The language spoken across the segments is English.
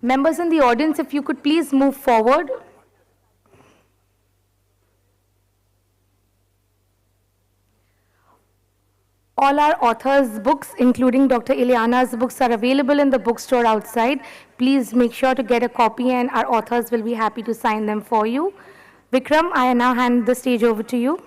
Members in the audience, if you could please move forward. All our authors' books, including Dr. Ileana's books, are available in the bookstore outside. Please make sure to get a copy, and our authors will be happy to sign them for you. Vikram, I now hand the stage over to you.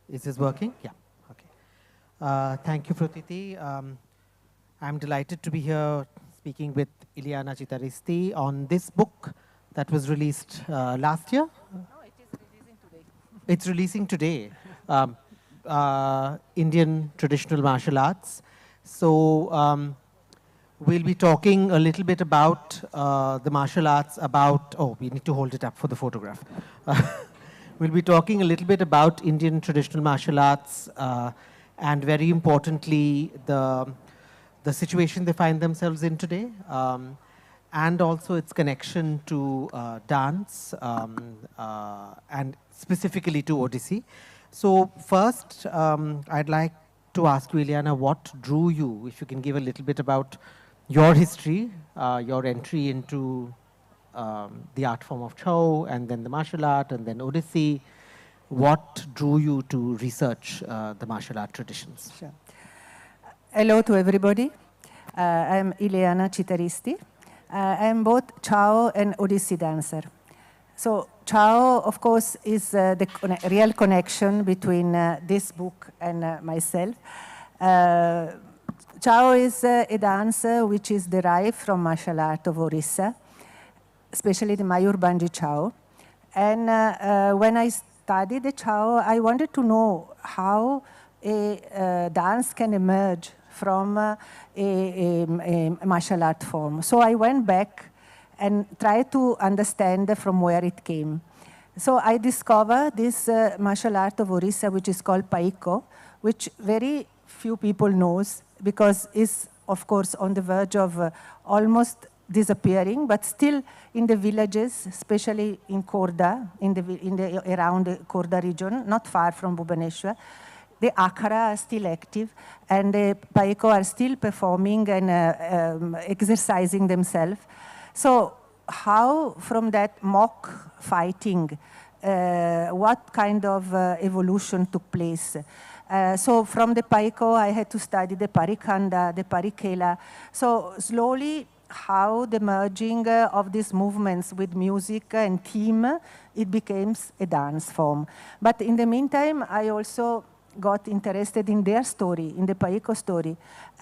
Is this working? Yeah. Okay. Thank you, Protiti. I'm delighted to be here speaking with Ileana Citaristi on this book that was released last year. No, it is releasing today. It's releasing today. Indian Traditional Martial Arts. So we'll be talking a little bit about the martial arts, we need to hold it up for the photograph. We'll be talking a little bit about Indian traditional martial arts and very importantly, the situation they find themselves in today and also its connection to dance and specifically to Odissi. So first, I'd like to ask you, Ileana, what drew you, if you can give a little bit about your history, your entry into the art form of Chow, and then the martial art, and then Odissi. What drew you to research the martial art traditions? Sure. Hello to everybody. I'm Ileana Citaristi. I'm both Chow and Odissi dancer. So Chow, of course, is the real connection between this book and myself. Chow is a dance which is derived from martial art of Orissa, especially the Mayurbhangi Chow. And when I studied the Chow, I wanted to know how a dance can emerge from a martial art form. So I went back and tried to understand from where it came. So I discovered this martial art of Orissa, which is called Paiko, which very few people knows because it's, of course, on the verge of almost disappearing, but still in the villages, especially in Khorda, around the Khorda region, not far from Bhubaneswar, the Akhara are still active, and the Paiko are still performing and exercising themselves. So how from that mock fighting, what kind of evolution took place? So from the Paiko, I had to study the Parikhanda, the Parikela. So slowly, how the merging of these movements with music and theme, it becomes a dance form. But in the meantime, I also got interested in their story, in the Paiko story.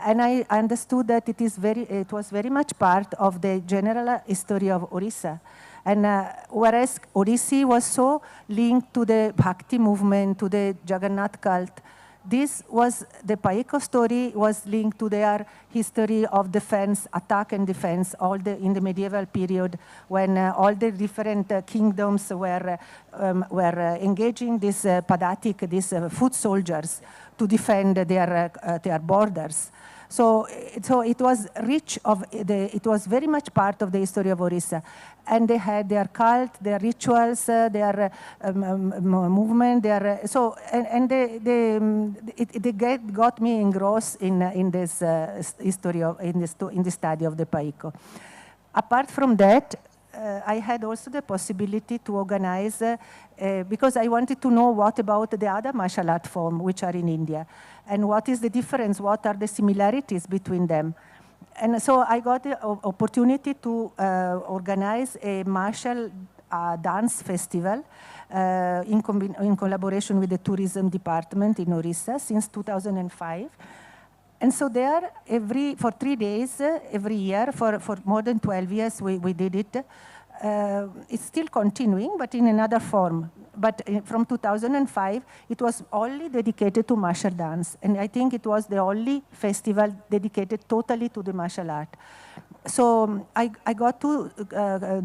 And I understood that it was very much part of the general history of Orissa. And whereas Odissi was so linked to the Bhakti movement, to the Jagannath cult, this was, the Paiko story was linked to their history of defense, attack and defense, in the medieval period when all the different kingdoms were engaging these padatik, these foot soldiers to defend their borders. So it was rich it was very much part of the history of Orissa. And they had their cult, their rituals, their movement, they got me engrossed in this history in the study of the Paiko. Apart from that, I had also the possibility to organize, because I wanted to know what about the other martial art forms which are in India, and what is the difference, what are the similarities between them. And so I got the opportunity to organize a martial dance festival in collaboration with the tourism department in Orissa since 2005. And so there, for 3 days, every year, for more than 12 years, we did it. It's still continuing, but in another form. from 2005, it was only dedicated to martial dance. And I think it was the only festival dedicated totally to the martial art. So I got to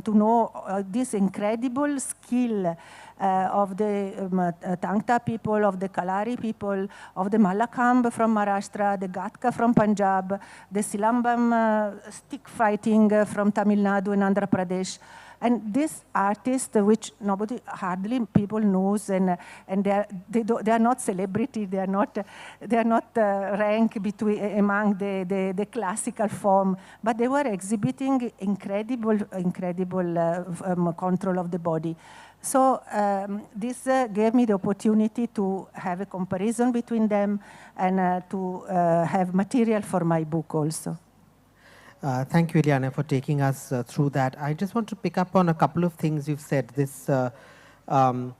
know this incredible skill of the Tangta people, of the Kalari people, of the Malakambh from Maharashtra, the Gatka from Punjab, the Silambam stick fighting from Tamil Nadu and Andhra Pradesh. And this artist, which hardly people knows, and they are not celebrity, they are not ranked among the classical form, but they were exhibiting incredible control of the body. So this gave me the opportunity to have a comparison between them and to have material for my book also. Thank you, Ileana, for taking us through that. I just want to pick up on a couple of things you've said. This, when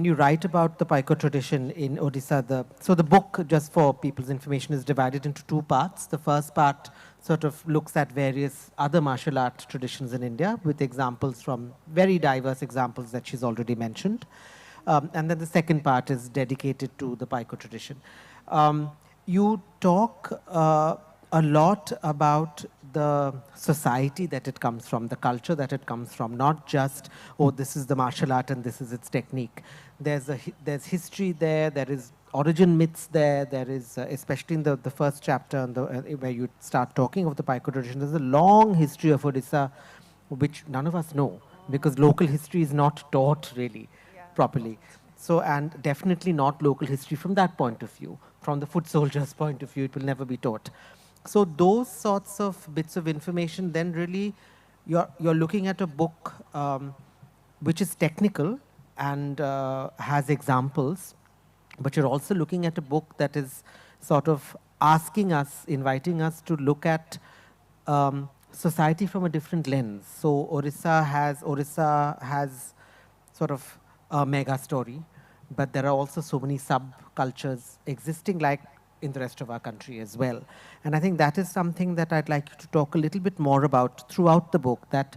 you write about the Paiko tradition in Odisha, so the book, just for people's information, is divided into two parts. The first part sort of looks at various other martial art traditions in India with examples from very diverse examples that she's already mentioned. And then the second part is dedicated to the Paiko tradition. You talk a lot about the society that it comes from, the culture that it comes from, not just, oh, this is the martial art and this is its technique. There's history there, there is origin myths there, there is, especially in the first chapter where you start talking of the Paiko tradition, there's a long history of Odisha which none of us know because local history is not taught really properly. So, and definitely not local history from that point of view. From the foot soldier's point of view, it will never be taught. So those sorts of bits of information, then really you're looking at a book which is technical and has examples, but you're also looking at a book that is sort of asking us, inviting us to look at society from a different lens. So Orissa has sort of a mega story, but there are also so many subcultures existing like in the rest of our country as well. And I think that is something that I'd like you to talk a little bit more about throughout the book, that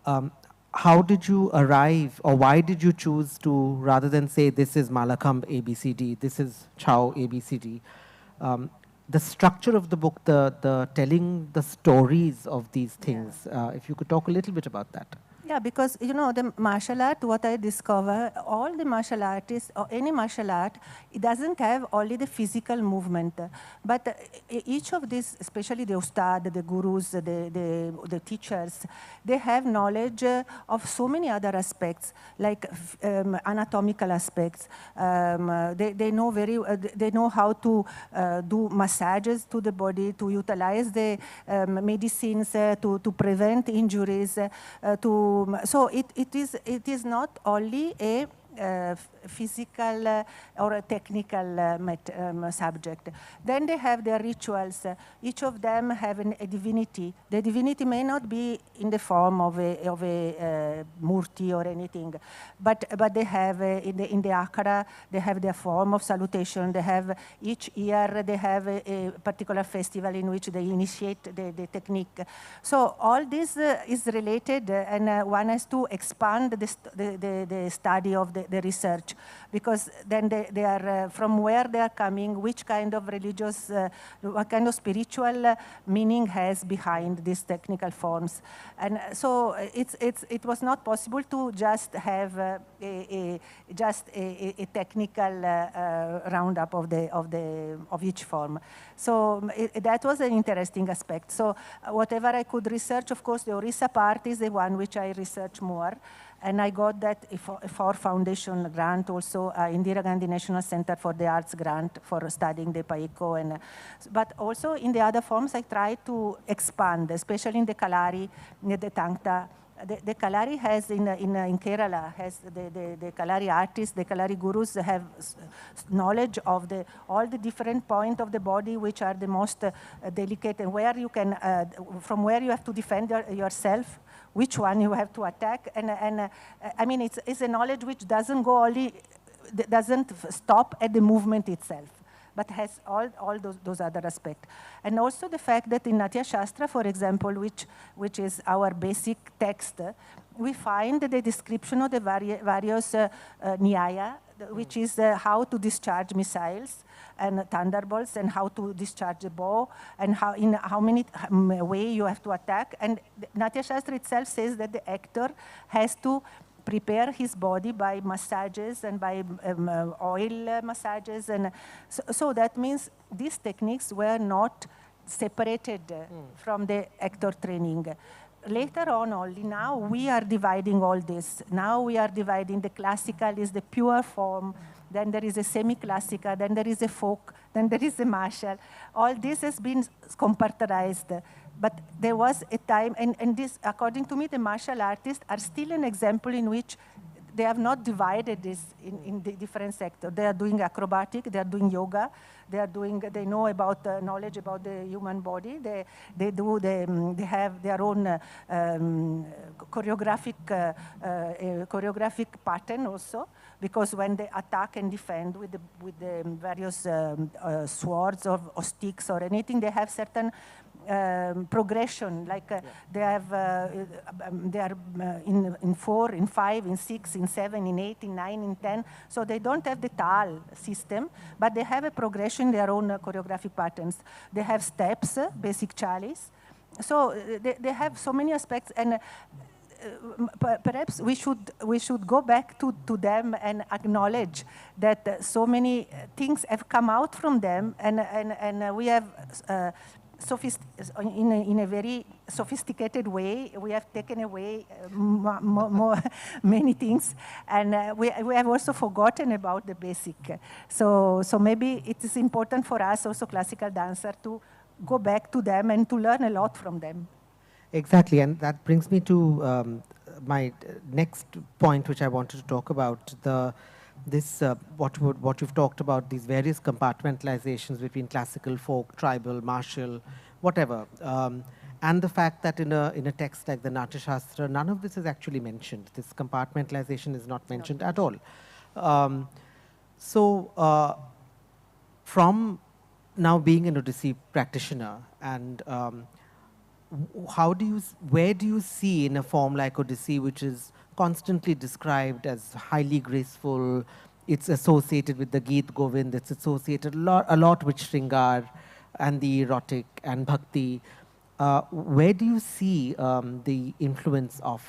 how did you arrive, or why did you choose to, rather than say this is Malakambh ABCD, this is Chao ABCD, the structure of the book, the telling the stories of these things, if you could talk a little bit about that. Yeah, because, the martial art, what I discover, all the martial artists, or any martial art, it doesn't have only the physical movement. But each of these, especially the ustad, the gurus, the teachers, they have knowledge of so many other aspects, like anatomical aspects. They know they know how to do massages to the body, to utilize the medicines to prevent injuries, so it is not only a physical or a technical subject. Then they have their rituals. Each of them have a divinity. The divinity may not be in the form of a murti or anything, but they have in the akara, they have their form of salutation. They have each year they have a particular festival in which they initiate the technique. So all this is related, and one has to expand the study of the research, because then they are from where they are coming, which kind of religious, what kind of spiritual meaning has behind these technical forms. And so it was not possible to just have a technical roundup of each form. So that was an interesting aspect. So whatever I could research, of course, the Orissa part is the one which I research more. And I got that for foundation grant also, Indira Gandhi National Center for the Arts grant for studying the Paiko. But also in the other forms, I tried to expand, especially in the Kalari, the Tangta. The Kalari has in Kerala, has the Kalari artists, the Kalari gurus have knowledge of all the different points of the body which are the most delicate, and where you can, from where you have to defend yourself, which one you have to attack. And I mean, it's a knowledge which doesn't stop at the movement itself. but has all those other aspects. And also the fact that in Natya Shastra, for example, which is our basic text, we find the description of the various nyaya, which is how to discharge missiles and thunderbolts, and how to discharge a bow, and in how many way you have to attack. And Natya Shastra itself says that the actor has to prepare his body by massages and by oil massages. And so that means these techniques were not separated from the actor training. Later on only, now we are dividing all this. Now we are dividing the classical is the pure form, then there is a semi-classical, then there is a folk, then there is a martial. All this has been compartmentalized. But there was a time, and this, according to me, the martial artists are still an example in which they have not divided this in the different sectors. They are doing acrobatic, they are doing yoga, they know about knowledge about the human body. They have their own choreographic pattern also, because when they attack and defend with the various swords or sticks or anything, they have certain progression, like they are in 4, in 5, in 6, in 7, in 8, in 9, in 10. So they don't have the tal system, but they have a progression, their own choreographic patterns. They have steps, basic chalice. So they have so many aspects, and perhaps we should go back to them and acknowledge that so many things have come out from them, and we have in a very sophisticated way, we have taken away many things, and we have also forgotten about the basic. So maybe it is important for us, also classical dancer, to go back to them and to learn a lot from them. Exactly, and that brings me to my next point, which I wanted to talk about, what you've talked about, these various compartmentalizations between classical, folk, tribal, martial, whatever, and the fact that in a text like the Natya Shastra, none of this is actually mentioned. This compartmentalization is not mentioned at all. From now being an Odissi practitioner, and where do you see in a form like Odissi, which is constantly described as highly graceful, it's associated with the Geet Govind, it's associated a lot with Shringar and the erotic and bhakti. Where do you see the influence of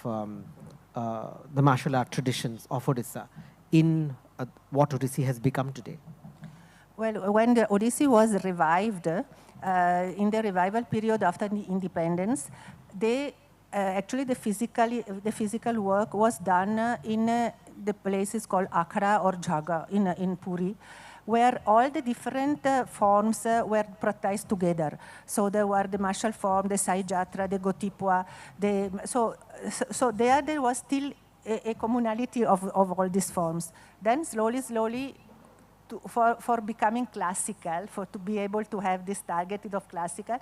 the martial art traditions of Odisha in what Odissi has become today? Well, when the Odissi was revived, in the revival period after the independence, actually the physical work was done in the places called Akhara or Jhaga in Puri, where all the different forms were practiced together. So there were the martial form, the Sai Jatra, the Gotipua. So there was still a communality of all these forms. Then slowly, for becoming classical, to be able to have this targeted of classical,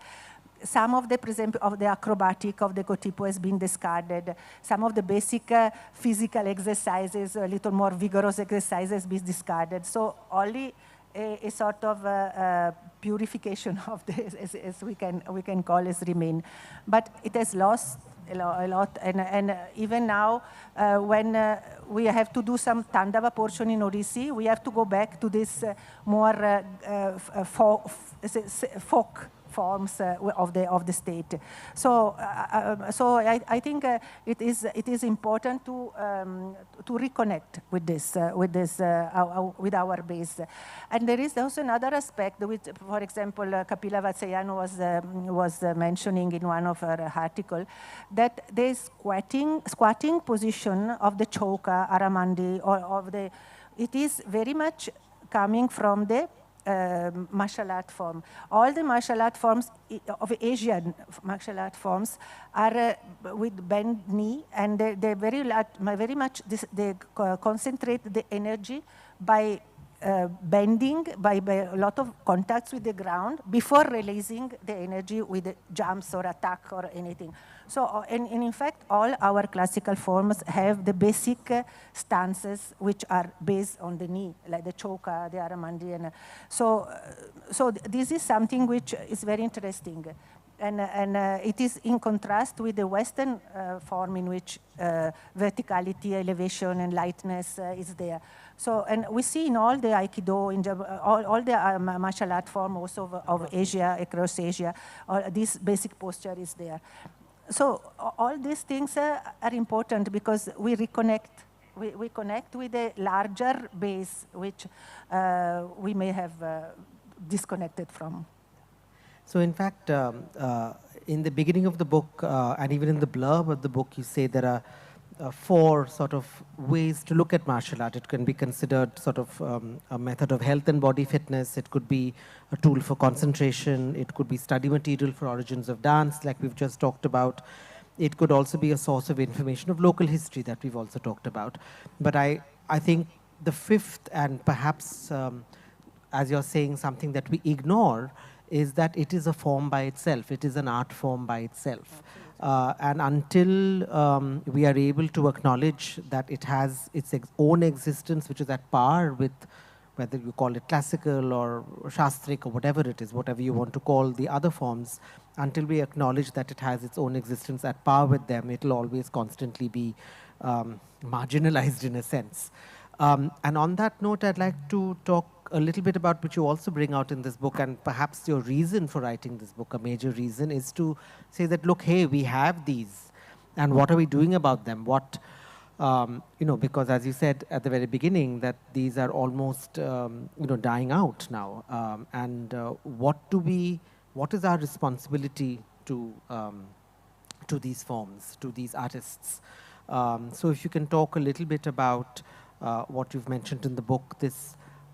some of the, for example, of the acrobatic of the Gotipo has been discarded. Some of the basic physical exercises, a little more vigorous exercises, been discarded. So only a sort of purification of this, as we can call, is remain. But it has lost a lot, and even now, when we have to do some Tandava portion in Odissi, we have to go back to this more folk forms of the state. So I think it is important to reconnect with this with our base. And there is also another aspect which, for example, Kapila Vatsayana was mentioning in one of her articles, that the squatting position of the choka, aramandi, or of the, it is very much coming from the martial art form. All the martial art forms of Asian martial art forms are with bent knee, and they very much they concentrate the energy by bending by a lot of contacts with the ground before releasing the energy with the jumps or attack or anything. So, and in fact, all our classical forms have the basic stances which are based on the knee, like the choka, the aramandi. And, so this is something which is very interesting. And it is in contrast with the Western form in which verticality, elevation, and lightness is there. So, and we see in all the Aikido, in all the martial art form also of Asia, across Asia, this basic posture is there. So all these things are important because we reconnect. We connect with a larger base which we may have disconnected from. So in fact, in the beginning of the book, and even in the blurb of the book, you say there are 4 sort of ways to look at martial art. It can be considered sort of a method of health and body fitness. It could be a tool for concentration. It could be study material for origins of dance, like we've just talked about. It could also be a source of information of local history that we've also talked about. But I think the 5th, and perhaps, as you're saying, something that we ignore, is that it is a form by itself. It is an art form by itself. And until we are able to acknowledge that it has its own existence, which is at par with, whether you call it classical or shastric or whatever it is, whatever you want to call the other forms, until we acknowledge that it has its own existence at par with them, it will always constantly be marginalized in a sense. And on that note, I'd like to talk a little bit about what you also bring out in this book, and perhaps your reason for writing this book, a major reason, is to say that, look, hey, we have these, and what are we doing about them? What, because as you said at the very beginning, that these are almost, dying out now. What is our responsibility to these forms, to these artists? So if you can talk a little bit about what you've mentioned in the book,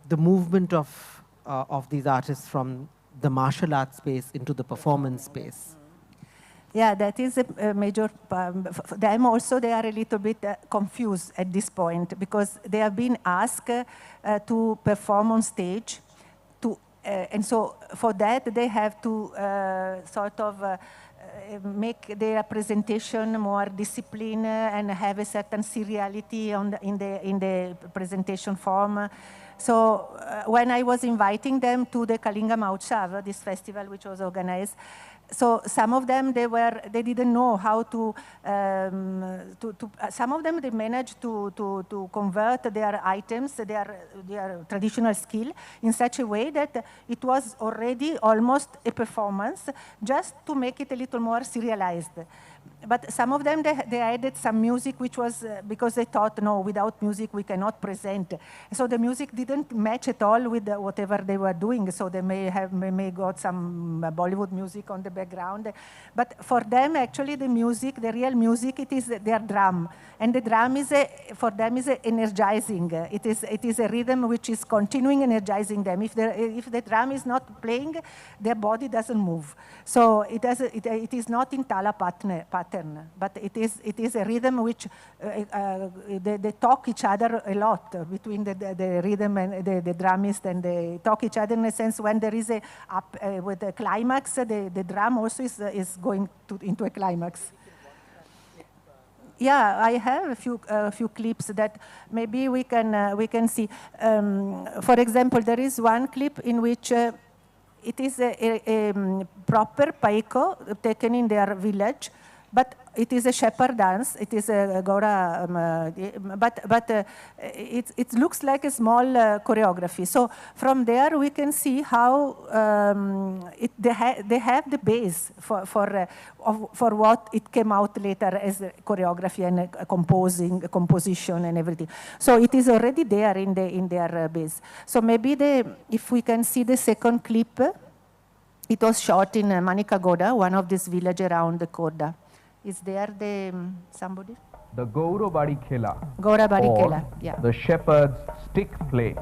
the movement of these artists from the martial arts space into the performance space. Yeah, that is a major problem. For them also, they are a little bit confused at this point because they have been asked to perform on stage. And so for that, they have to sort of make their presentation more disciplined and have a certain seriality in the presentation form. So when I was inviting them to the Kalinga Mahotsav, this festival which was organized, so some of them, they didn't know how to some of them, they managed to convert their items, their traditional skill in such a way that it was already almost a performance, just to make it a little more serialized. But some of them, they added some music, which was because they thought, no, without music we cannot present. So the music didn't match at all with whatever they were doing. So they may got some Bollywood music on the background. But for them, actually, the music, the real music, it is their drum. And the drum is for them is energizing. It is a rhythm which is continuing energizing them. If the drum is not playing, their body doesn't move. So it is not in tala pattern, but it is a rhythm which they talk each other a lot between the rhythm and the drummist, and they talk each other in a sense when there is with the climax, the drum also is going into a climax. Yeah, I have a few clips that maybe we can see. For example, there is one clip in which it is a proper paiko taken in their village, but it is a shepherd dance. It is a Gora, but it looks like a small choreography. So from there we can see how they have the base for what it came out later as choreography and composition and everything. So it is already there in their base. So maybe if we can see the second clip, it was shot in Manikagoda, one of these villages around the Koda. Is there somebody? The Gaurabadi Khela. Gaurabadi or Khela, yeah. The shepherd's stick play.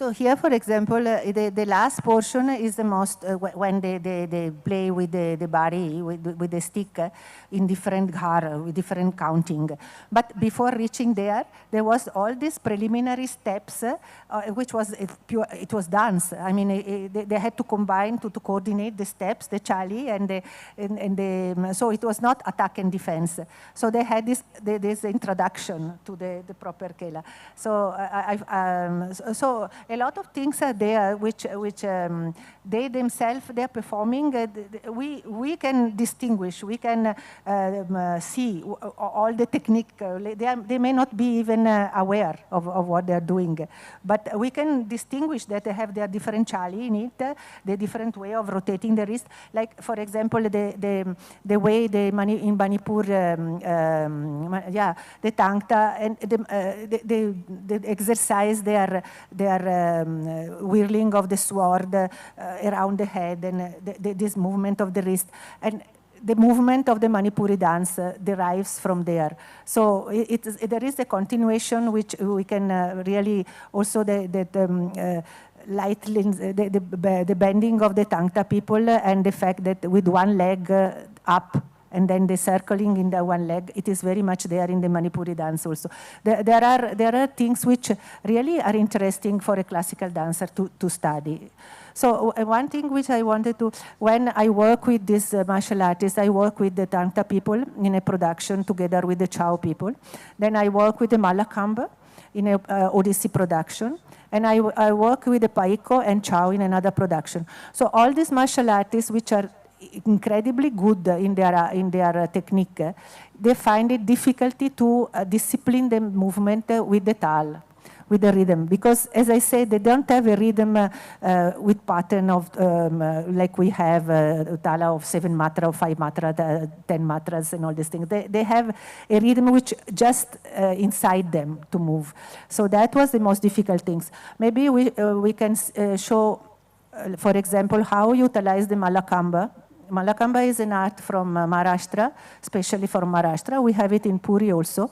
So here, for example, the last portion is the most, when they play with the body, with the stick in different ghar, with different counting. But before reaching there was all these preliminary steps, which was pure, it was dance. I mean, they had to combine to coordinate the steps, the chali, so it was not attack and defense. So they had this introduction to the proper kela. So so a lot of things are there which they themselves, they're performing. We can distinguish, we can see all the technique. They may not be even aware of what they're doing, but we can distinguish that they have their different chali in it, the different way of rotating the wrist. Like, for example, the way in Manipur, the tangta, and the exercise, their whirling of the sword around the head, and this movement of the wrist, and the movement of the Manipuri dance derives from there. So there is a continuation which we can really also the bending of the Tangta people, and the fact that with one leg up and then the circling in the one leg, it is very much there in the Manipuri dance also. There are things which really are interesting for a classical dancer to study. So one thing which I wanted to, when I work with these martial artists, I work with the Tangta people in a production together with the Chao people. Then I work with the Malakamba in a Odissi production. And I work with the Paiko and Chao in another production. So all these martial artists which are incredibly good in their technique, they find it difficulty to discipline the movement with the tal, with the rhythm, because as I said, they don't have a rhythm with pattern of like we have tala of 7 matra, or 5 matra, 10 matras, and all these things. They have a rhythm which just inside them to move. So that was the most difficult things. Maybe we can show, for example, how utilize the Malakamba. Malakamba is an art from Maharashtra, especially from Maharashtra. We have it in Puri also.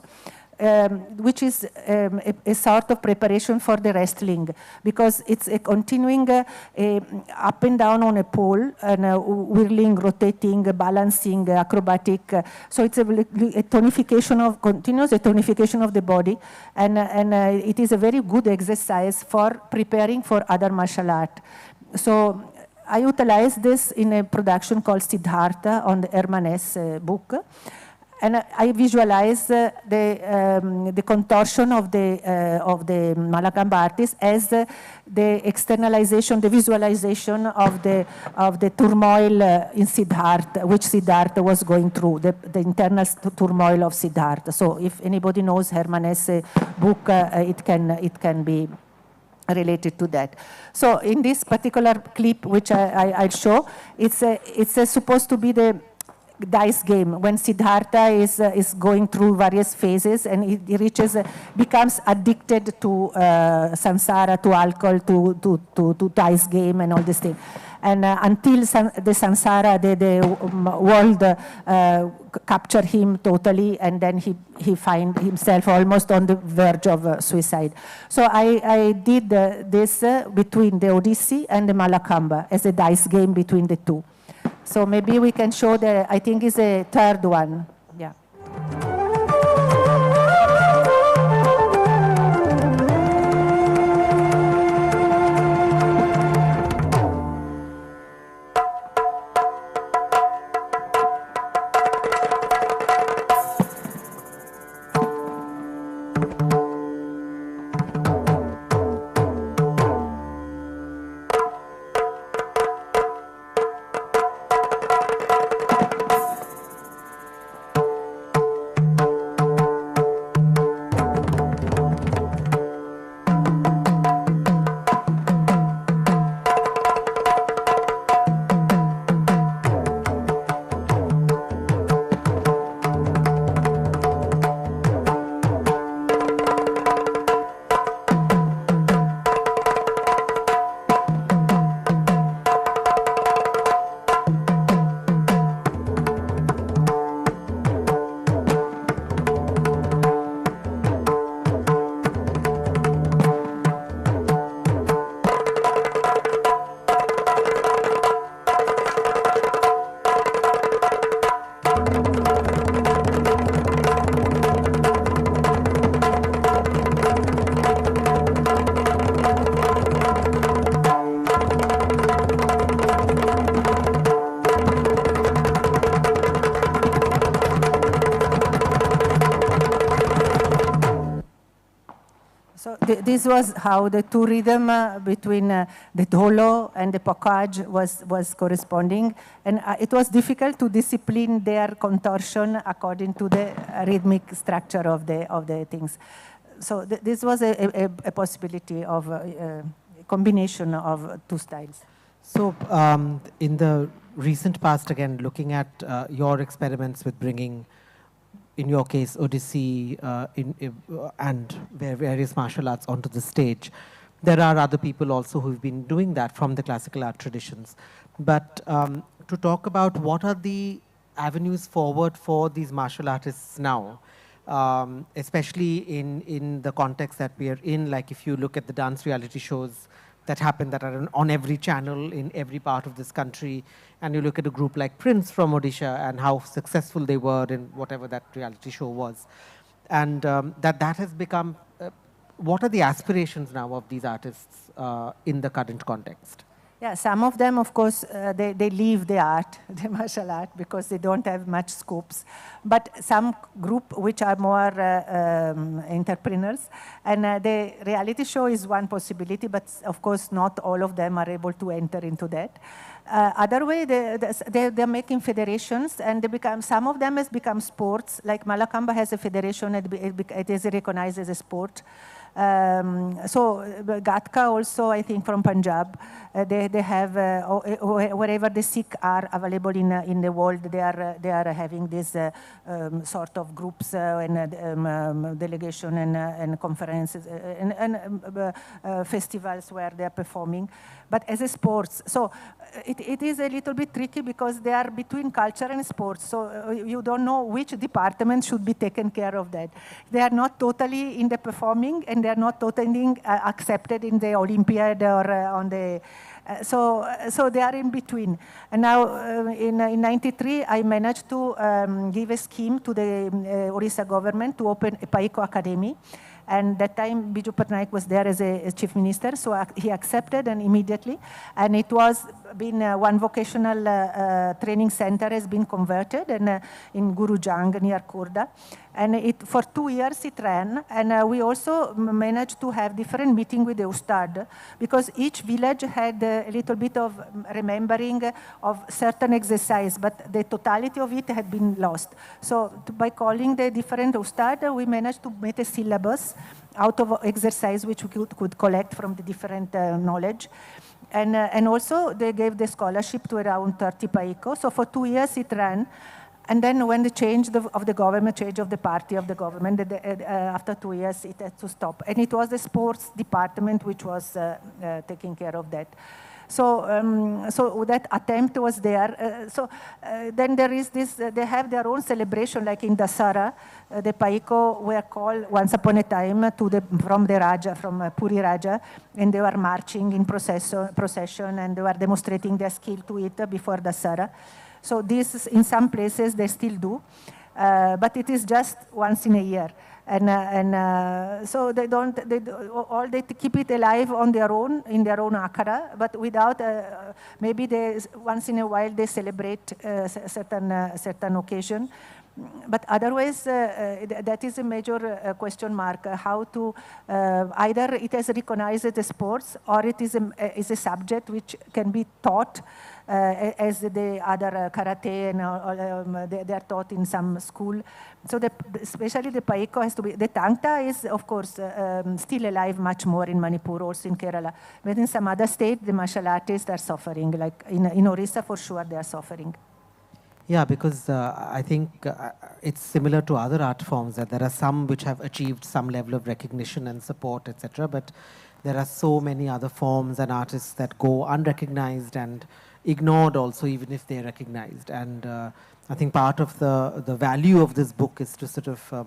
Which is a sort of preparation for the wrestling, because it's a continuing up and down on a pole, and whirling, rotating, balancing, acrobatic. So it's a tonification continuous tonification of the body, and it is a very good exercise for preparing for other martial art. So I utilize this in a production called Siddhartha on the Hermanes book. And I visualize the contortion of the Malakamba artist as the externalization, the visualization of the turmoil in Siddhartha, which Siddhartha was going through, the internal turmoil of Siddhartha. So if anybody knows Hermanes' book, it can be related to that. So in this particular clip, which I'll show, it's supposed to be the dice game when Siddhartha is going through various phases, and he becomes addicted to samsara, to alcohol, to dice game and all this thing. And until the samsara, the world capture him totally, and then he find himself almost on the verge of suicide. So I did this between the Odissi and the Malakamba as a dice game between the two. So maybe we can show I think is a third one. Yeah. this was how the two rhythm between the dholo and the pokaj was corresponding, and it was difficult to discipline their contortion according to the rhythmic structure of the things. So this was a possibility of combination of two styles. So in the recent past, again, looking at your experiments with bringing, in your case, Odissi and various martial arts onto the stage, there are other people also who've been doing that from the classical art traditions. But to talk about what are the avenues forward for these martial artists now, especially in the context that we are in, like if you look at the dance reality shows that happen, that are on every channel in every part of this country, and you look at a group like Prince from Odisha and how successful they were in whatever that reality show was. And that has become, what are the aspirations now of these artists in the current context? Yeah, some of them, of course, they leave the art, the martial art, because they don't have much scopes. But some group which are more entrepreneurs, and the reality show is one possibility, but of course not all of them are able to enter into that. Other way, they're making federations, and they become, some of them has become sports, like Malakamba has a federation, it is recognized as a sport. So Gatka also, I think, from Punjab, they have wherever the Sikh are available in the world, they are having this sort of groups and delegation and conferences and festivals where they are performing, but as a sports. So it is a little bit tricky because they are between culture and sports. So you don't know which department should be taken care of that. They are not totally in the performing, and they are not totally accepted in the Olympiad or on the, so they are in between. And now in 93, I managed to give a scheme to the Orissa government to open a Paiko Academy. And that time, Biju Patnaik was there as a chief minister, so he accepted and immediately. And it was been one vocational training center has been converted and in Gurujang near Kurda. And for 2 years it ran, and we also managed to have different meeting with the Ustad, because each village had a little bit of remembering of certain exercise, but the totality of it had been lost. So by calling the different Ustad, we managed to make a syllabus out of exercise which we could collect from the different knowledge. And also they gave the scholarship to around 30 Paiko. So for 2 years it ran. And then when the change of the government, change of the party of the government, after 2 years it had to stop. And it was the sports department which was taking care of that. So, so that attempt was there. Then there is this, they have their own celebration, like in Dasara, the Paiko were called once upon a time from the Raja, from Puri Raja, and they were marching in procession, and they were demonstrating their skill to it before Dasara. So this, in some places, they still do, but it is just once in a year. And so they keep it alive on their own, in their own akara, but without, maybe they, once in a while they celebrate certain occasion. But otherwise, that is a major question mark, how to, either it is recognized as a sports, or it is a subject which can be taught as the other karate, and they are taught in some school. So especially the Paiko has to be, the Tangta is of course still alive much more in Manipur, also in Kerala. But in some other states, the martial artists are suffering, like in Orissa for sure they are suffering. Yeah, because I think it's similar to other art forms, that there are some which have achieved some level of recognition and support, etc. But there are so many other forms and artists that go unrecognized and ignored also, even if they're recognized. And I think part of the value of this book is to sort of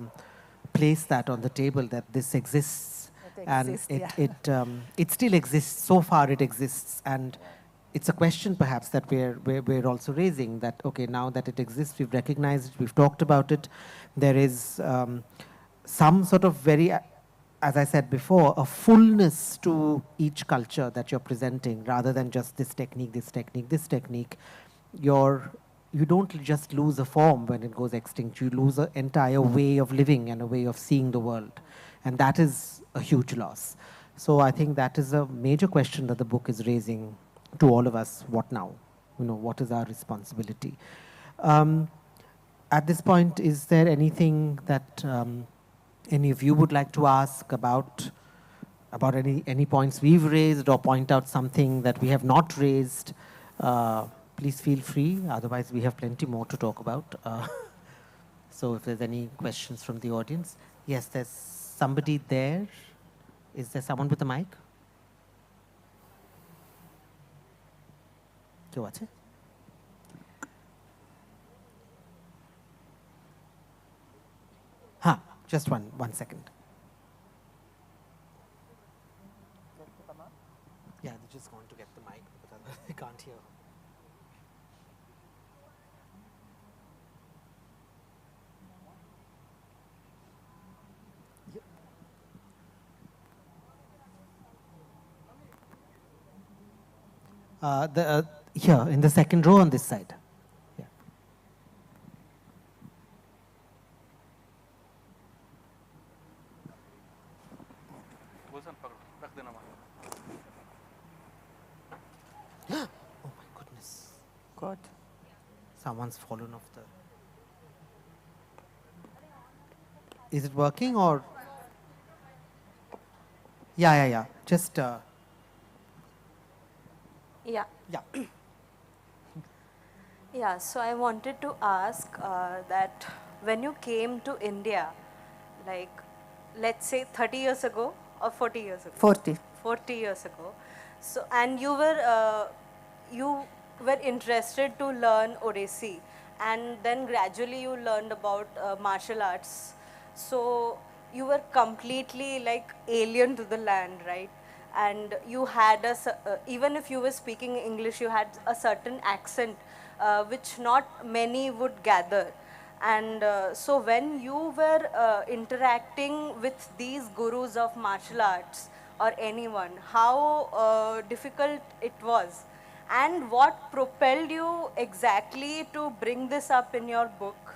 place that on the table, that this exists. It still exists. So far it exists. And it's a question perhaps that we're also raising, that, okay, now that it exists, we've recognized it, we've talked about it, there is some sort of very, as I said before, a fullness to each culture that you're presenting, rather than just this technique, this technique, this technique. You don't just lose a form when it goes extinct, you lose an entire way of living and a way of seeing the world. And that is a huge loss. So I think that is a major question that the book is raising to all of us. What now? What is our responsibility? At this point, is there anything that any of you would like to ask about any points we've raised, or point out something that we have not raised? Please feel free. Otherwise, we have plenty more to talk about. So if there's any questions from the audience. Yes, there's somebody there. Is there someone with a mic? কেউ আছে? Just one second. Yeah, they're just going to get the mic because they can't hear. Here in the second row on this side. Oh my goodness. God. Someone's fallen off the... Is it working or? Yeah. Just... Yeah. Yeah. Yeah, so I wanted to ask that when you came to India, like, let's say 30 years ago or 40 years ago? 40. 40 years ago. So, and you were interested to learn Odissi, and then gradually you learned about martial arts. So you were completely like alien to the land, right? And you had even if you were speaking English, you had a certain accent which not many would gather. And so when you were interacting with these gurus of martial arts or anyone, how difficult it was? And what propelled you exactly to bring this up in your book?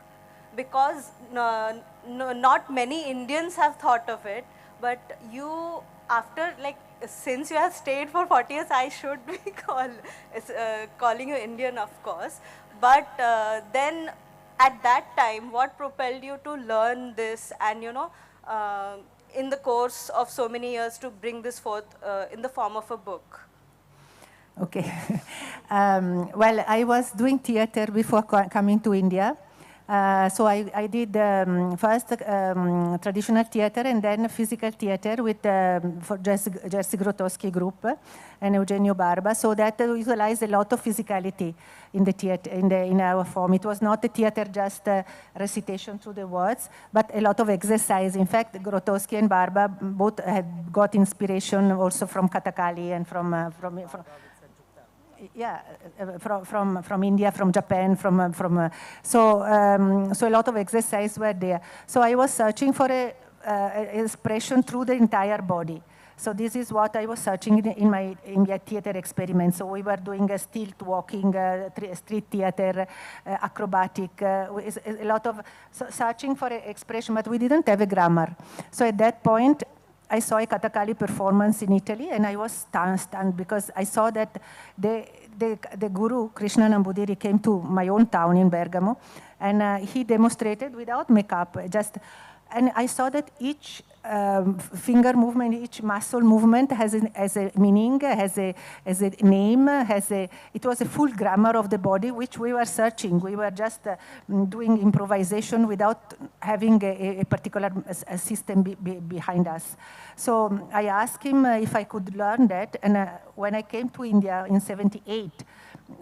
Because not many Indians have thought of it, but you, after like, since you have stayed for 40 years, I should be calling you Indian, of course. But then at that time, what propelled you to learn this and, in the course of so many years to bring this forth in the form of a book? Okay. Well, I was doing theater before coming to India. So I did first traditional theater and then physical theater with for Jerzy Grotowski group and Eugenio Barba. So that utilized a lot of physicality in the theater, in our form. It was not a theater just recitation through the words, but a lot of exercise. In fact, Grotowski and Barba both had got inspiration also from Kathakali and from India, from Japan, so a lot of exercise were there. So I was searching for a expression through the entire body. So this is what I was searching in my theater experiment. So we were doing a stilt walking, street theater, acrobatic, a lot of searching for an expression, but we didn't have a grammar. So at that point, I saw a Kathakali performance in Italy, and I was stunned because I saw that the guru, Krishna Nambudiri, came to my own town in Bergamo, and he demonstrated without makeup, and I saw that each finger movement, each muscle movement has a meaning, has a name, it was a full grammar of the body, which we were searching. We were just doing improvisation without having a particular system behind us. So I asked him if I could learn that, and when I came to India in '78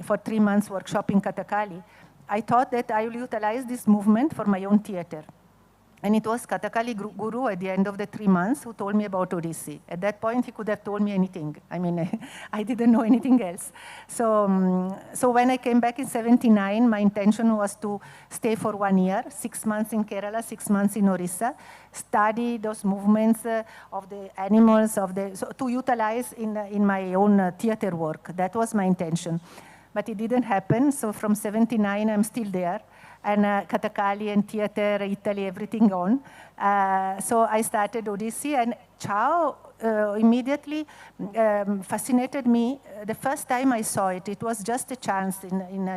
for 3 months workshop in Kathakali, I thought that I will utilize this movement for my own theater. And it was Kathakali guru at the end of the 3 months who told me about Odissi. At that point, he could have told me anything. I mean, I didn't know anything else. So when I came back in '79, my intention was to stay for 1 year, 6 months in Kerala, 6 months in Orissa, study those movements of the animals, to utilize in my own theater work. That was my intention. But it didn't happen. So from '79, I'm still there. and Kathakali and theater, Italy, everything on. So I started Odissi, and Chow immediately fascinated me. The first time I saw it, it was just a chance.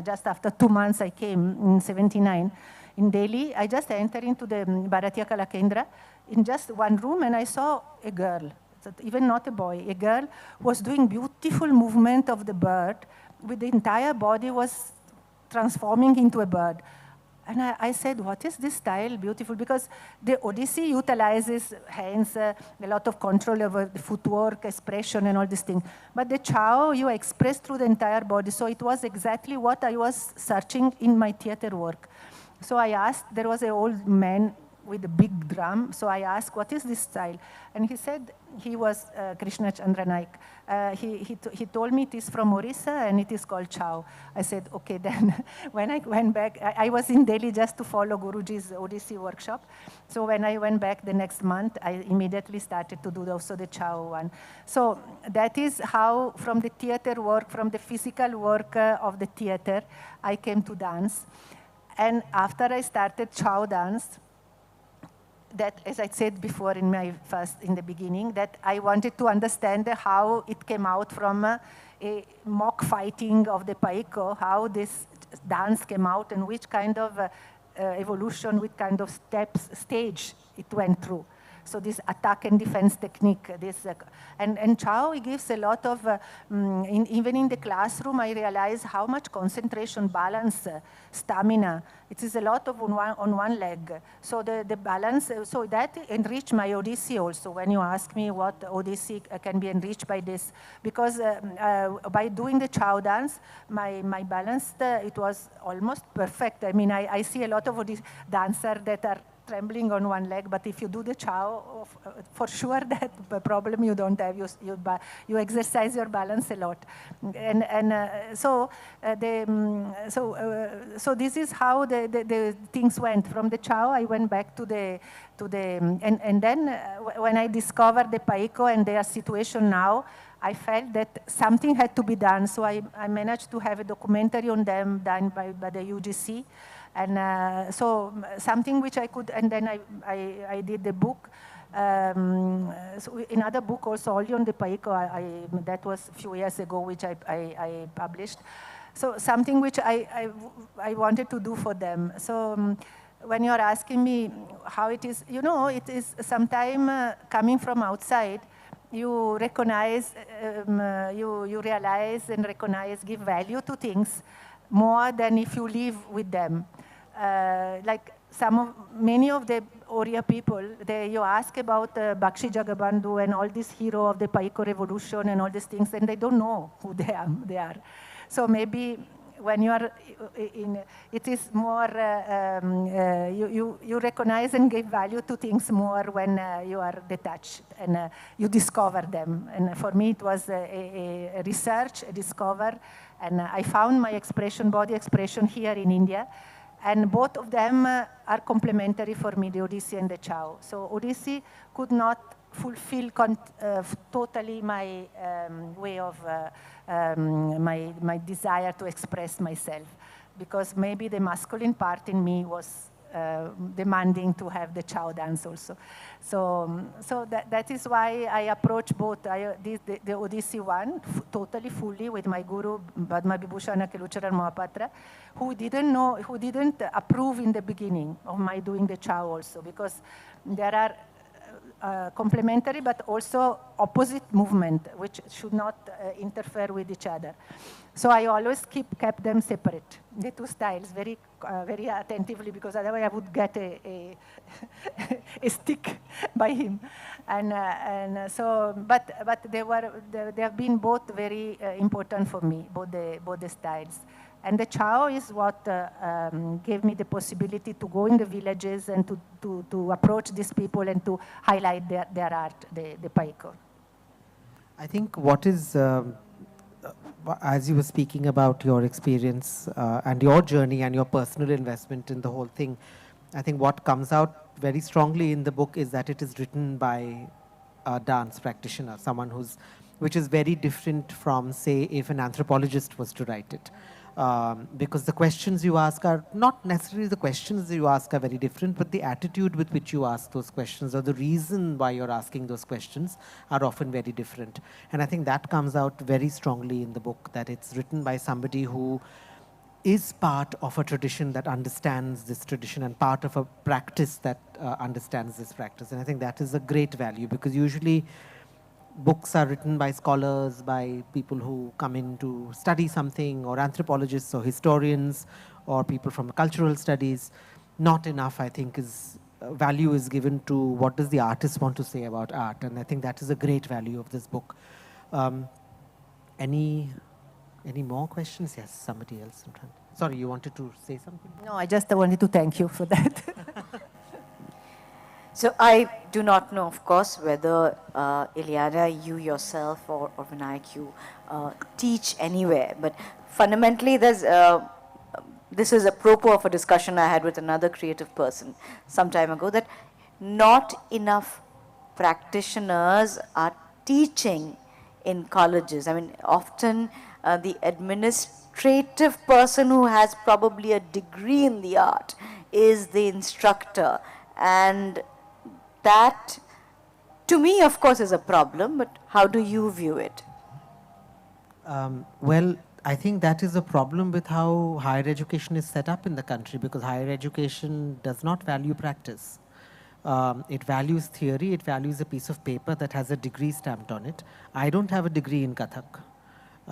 Just after 2 months I came in 79 in Delhi. I just entered into the Bharatiya Kala Kendra in just one room, and I saw a girl, even not a boy, a girl was doing beautiful movement of the bird, with the entire body was transforming into a bird. And I said, what is this style? Beautiful, because the Odissi utilizes hands, a lot of control over the footwork, expression, and all these things. But the Chow, you express through the entire body. So it was exactly what I was searching in my theater work. So I asked, there was an old man with a big drum. So I asked, what is this style? And he said, he was Krishna Chandra Naik. He told me it is from Orissa and it is called Chow. I said, okay, then when I went back, I was in Delhi just to follow Guruji's Odissi workshop. So when I went back the next month, I immediately started to do also the Chow one. So that is how, from the theater work, from the physical work of the theater, I came to dance. And after I started Chow dance, that, as I said before in the beginning, that I wanted to understand how it came out from a mock fighting of the Paiko, how this dance came out and which kind of evolution, which kind of stage it went through. So this attack and defense technique, and Chow gives a lot of, even in the classroom, I realize how much concentration, balance, stamina. It is a lot of on one leg. So the balance, so that enriched my Odissi also. When you ask me what Odissi can be enriched by this, because by doing the Chow dance, my balance, it was almost perfect. I mean, I see a lot of Odissi dancers that are trembling on one leg, but if you do the Chow, for sure that problem you don't have. You exercise your balance a lot, so this is how the things went. From the Chow, I went back to the and then when I discovered the Paiko and their situation now, I felt that something had to be done. So I managed to have a documentary on them done by the UGC. And so something which I could, and then I did the book. So another book also, only on the Paiko, that was a few years ago, which I published. So something which I wanted to do for them. So when you're asking me how it is, it is sometime coming from outside, you recognize, you realize and recognize, give value to things more than if you live with them. Like many of the Oriya people, you ask about Bakshi Jagabandhu and all this hero of the Paiko revolution and all these things, and they don't know who they are. So maybe when you are it is more, you recognize and give value to things more when you are detached and you discover them. And for me, it was a research, a discover, and I found my expression, body expression here in India. And both of them are complementary for me, the Odissi and the Chow. So Odissi could not fulfill totally my way of, my desire to express myself, because maybe the masculine part in me was demanding to have the Chow dance also. So that is why I approach both. The Odissi one, totally fully with my guru, Padma Vibhushan Kelucharan Mohapatra, who didn't approve in the beginning of my doing the Chow also, because there are complementary but also opposite movement, which should not interfere with each other. So I always kept them separate, the two styles, very attentively, because otherwise I would get a stick by him. And so, but they have been both very important for me, both the styles. And the Chow is what gave me the possibility to go in the villages and to approach these people and to highlight their art, the Paiko. I think what is, as you were speaking about your experience and your journey and your personal investment in the whole thing, I think what comes out very strongly in the book is that it is written by a dance practitioner, someone which is very different from, say, if an anthropologist was to write it. Because the questions you ask are not necessarily the questions you ask are very different, but the attitude with which you ask those questions or the reason why you're asking those questions are often very different. And I think that comes out very strongly in the book, that it's written by somebody who is part of a tradition that understands this tradition and part of a practice that understands this practice. And I think that is a great value, because usually books are written by scholars, by people who come in to study something, or anthropologists or historians or people from cultural studies. Not enough, I think, value is given to what does the artist want to say about art. And I think that is a great value of this book. Any more questions? Yes, somebody else. Sorry, you wanted to say something? No, I just wanted to thank you for that. So I do not know, of course, whether Ileana, you yourself or Vinayak, you teach anywhere. But fundamentally, this is apropos of a discussion I had with another creative person some time ago, that not enough practitioners are teaching in colleges. I mean, often the administrative person who has probably a degree in the art is the instructor. And that, to me, of course, is a problem, but how do you view it? Well, I think that is a problem with how higher education is set up in the country, because higher education does not value practice. It values theory, it values a piece of paper that has a degree stamped on it. I don't have a degree in Kathak,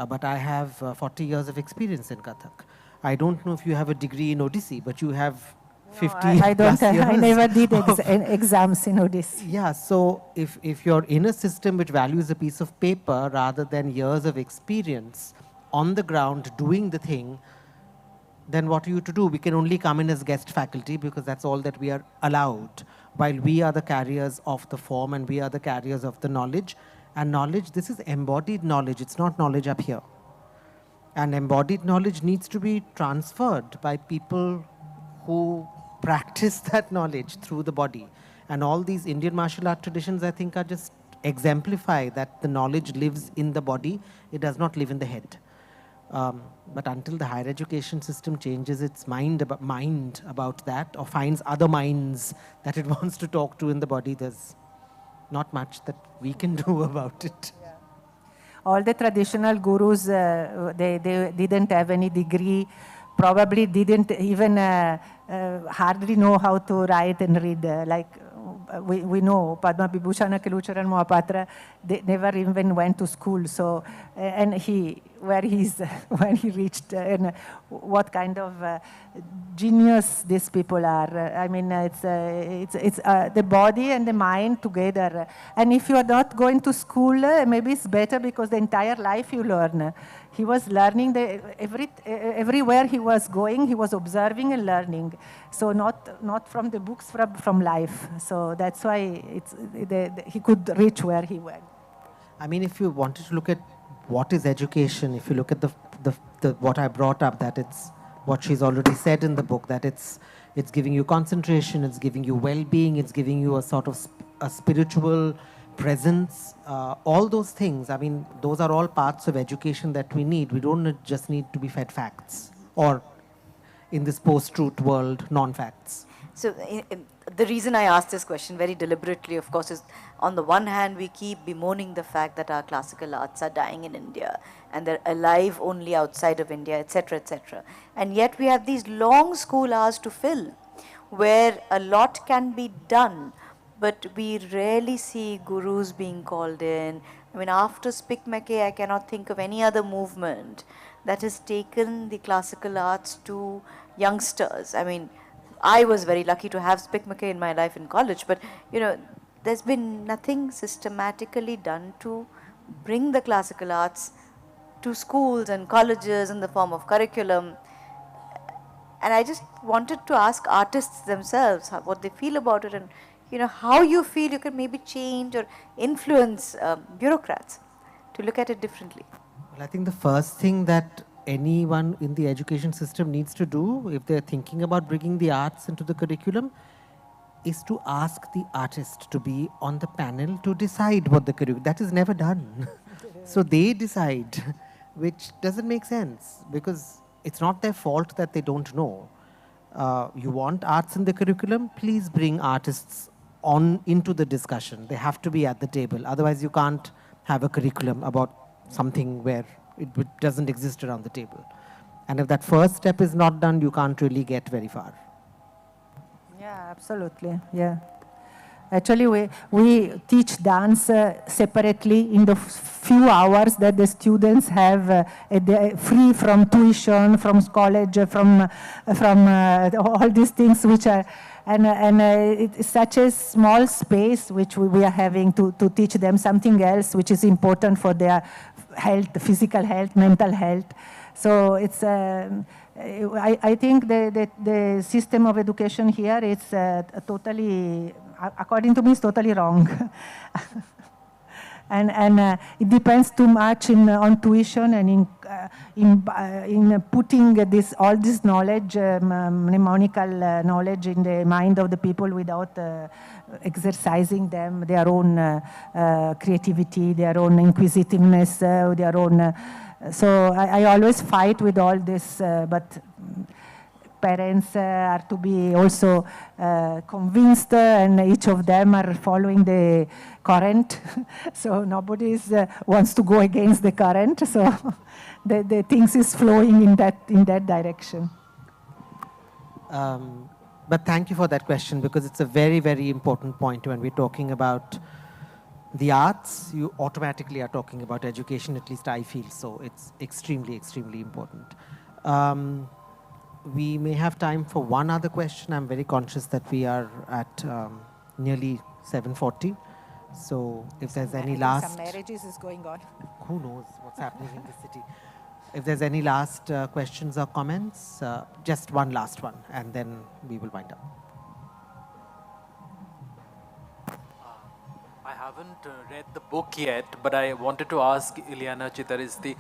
but I have 40 years of experience in Kathak. I don't know if you have a degree in Odissi, but you have 50 I don't. plus years I never did exams in Odissi. Yeah, so if you're in a system which values a piece of paper rather than years of experience on the ground doing the thing, then what are you to do? We can only come in as guest faculty because that's all that we are allowed, while we are the carriers of the form and we are the carriers of the knowledge. And knowledge, this is embodied knowledge, it's not knowledge up here. And embodied knowledge needs to be transferred by people who practice that knowledge through the body. And all these Indian martial art traditions, I think, are just exemplify that the knowledge lives in the body, it does not live in the head. But until the higher education system changes its mind about that, or finds other minds that it wants to talk to in the body, there's not much that we can do about it. Yeah. All the traditional gurus, they didn't have any degree, probably didn't even hardly know how to write and read. We know Padma Vibhushan Kelucharan Mohapatra, they never even went to school. So, and when he reached, and what kind of genius these people are. I mean, it's the body and the mind together. And if you are not going to school, maybe it's better, because the entire life you learn. He was learning everywhere he was going, he was observing and learning. So not from the books, from life. So that's why he could reach where he went. I mean, if you wanted to look at what is education, if you look at what I brought up, that it's what she's already said in the book, that it's giving you concentration, it's giving you well-being, it's giving you a sort of a spiritual presence, all those things. I mean, those are all parts of education that we need. We don't just need to be fed facts, or in this post-truth world, non-facts. So the reason I asked this question very deliberately, of course, is on the one hand, we keep bemoaning the fact that our classical arts are dying in India and they're alive only outside of India, etc., etc. And yet we have these long school hours to fill where a lot can be done, but we rarely see gurus being called in. I mean, after Spikmeke, I cannot think of any other movement that has taken the classical arts to youngsters. I mean, I was very lucky to have Spikmeke in my life in college, but there's been nothing systematically done to bring the classical arts to schools and colleges in the form of curriculum. And I just wanted to ask artists themselves what they feel about it, and how you feel you can maybe change or influence bureaucrats to look at it differently. Well, I think the first thing that anyone in the education system needs to do, if they're thinking about bringing the arts into the curriculum, is to ask the artist to be on the panel to decide what the curriculum. That is never done. So they decide, which doesn't make sense, because it's not their fault that they don't know. You want arts in the curriculum, please bring artists on into the discussion. They have to be at the table. Otherwise, you can't have a curriculum about something where it doesn't exist around the table. And if that first step is not done, you can't really get very far. Yeah, absolutely. Yeah. Actually, we teach dance separately in the few hours that the students have free from tuition, from college, from all these things which are, and it's such a small space which we are having to teach them something else which is important for their health, physical health, mental health. So it's, I think the system of education here is totally, according to me, it's totally wrong. and it depends too much on tuition and in putting all this knowledge, mnemonical knowledge in the mind of the people without exercising them, their own creativity, their own inquisitiveness, their own. So I always fight with all this, but parents are to be also convinced, and each of them are following the current. So nobody wants to go against the current. So the things is flowing in that direction. But thank you for that question, because it's a very, very important point. When we're talking about the arts, you automatically are talking about education, at least I feel so. It's extremely, extremely important. We may have time for one other question. I'm very conscious that we are at nearly 7:40. So if there's any last... Some marriages is going on. Who knows what's happening in the city. If there's any last questions or comments, just one last one, and then we will wind up. I haven't read the book yet, but I wanted to ask Ileana Citaristi,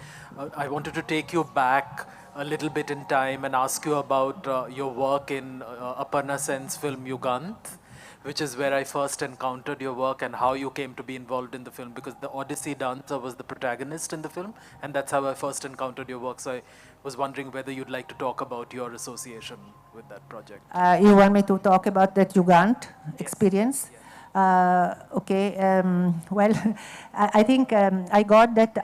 I wanted to take you back a little bit in time and ask you about your work in Aparna Sen's film Yugant, which is where I first encountered your work and how you came to be involved in the film, because the Odyssey dancer was the protagonist in the film, and that's how I first encountered your work. So I was wondering whether you'd like to talk about your association with that project. You want me to talk about that Yugant experience? Yes. Okay, well, I think I got that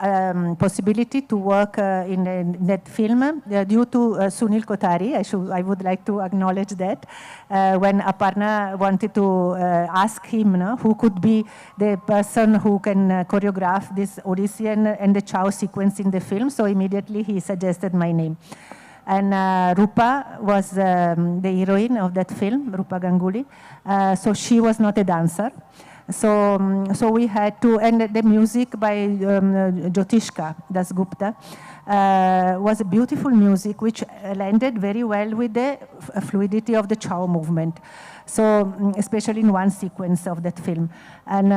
possibility to work in that film due to Sunil Kothari. I would like to acknowledge that. When Aparna wanted to ask him who could be the person who can choreograph this Odyssey and the Chow sequence in the film, so immediately he suggested my name. And Rupa was the heroine of that film, Rupa Ganguly. So she was not a dancer. So we had to, and the music by Jyotishka Dasgupta was a beautiful music which landed very well with the fluidity of the Chow movement. So especially in one sequence of that film. And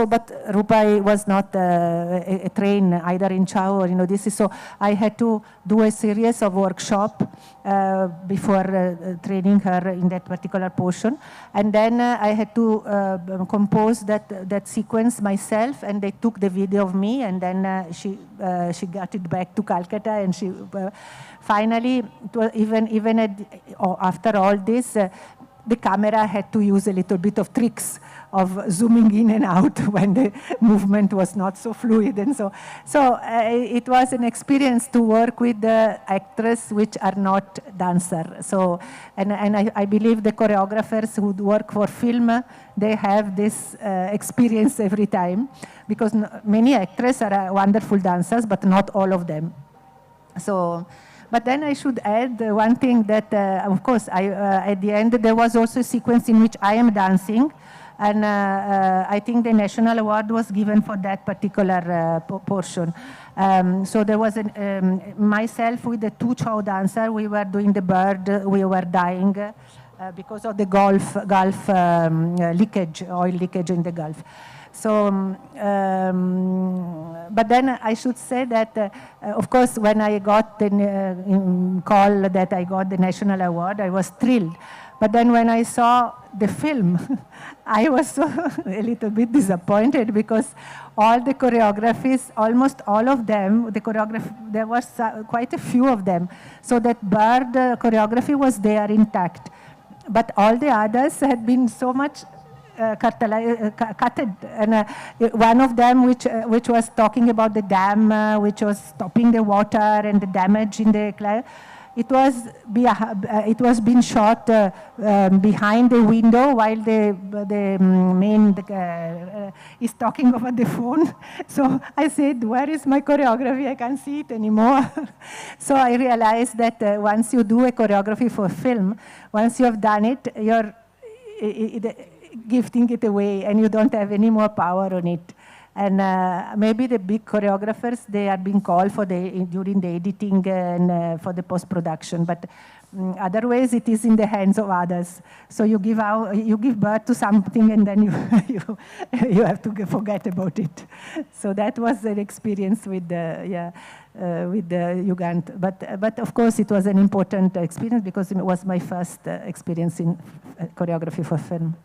but Rupa was not trained either in Chow or in Odyssey, so I had to do a series of workshops before training her in that particular portion. And then I had to compose that sequence myself, and they took the video of me, and then she got it back to Calcutta, and she finally, even after all this, the camera had to use a little bit of tricks of zooming in and out when the movement was not so fluid, and so it was an experience to work with the actors which are not dancer. So and I believe the choreographers who work for film, they have this experience every time, because many actresses are wonderful dancers, but not all of them. So. But then I should add one thing that, of course, at the end there was also a sequence in which I am dancing, and I think the national award was given for that particular portion. So there was myself with the two Chow dancers. We were doing the bird. We were dying because of the Gulf leakage, oil leakage in the Gulf. So, but then I should say that, of course, when I got the call that I got the national award, I was thrilled. But then when I saw the film, I was so a little bit disappointed because all the choreographies, almost all of them, the choreography, there was quite a few of them. So that bird choreography was there intact. But all the others had been so much cutted, and one of them which was talking about the dam, which was stopping the water and the damage in the it was being shot behind the window while the main is talking over the phone. So I said, where is my choreography? I can't see it anymore. So I realized that once you do a choreography for film, once you have done it, you're gifting it away and you don't have any more power on it. And maybe the big choreographers, they are being called for during the editing and for the post-production. But otherwise, it is in the hands of others. So you give birth to something, and then you have to forget about it. So that was an experience with the Uganda. But of course, it was an important experience because it was my first experience in choreography for film.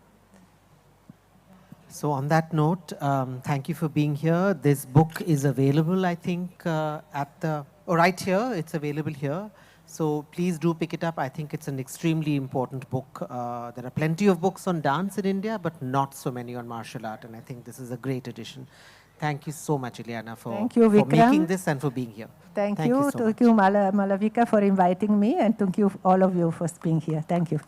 So on that note, thank you for being here. This book is available, I think, right here. It's available here. So please do pick it up. I think it's an extremely important book. There are plenty of books on dance in India, but not so many on martial art. And I think this is a great addition. Thank you so much, Ileana, for making this and for being here. Thank you. Thank you, Malavika, for inviting me. And thank you, all of you, for being here. Thank you.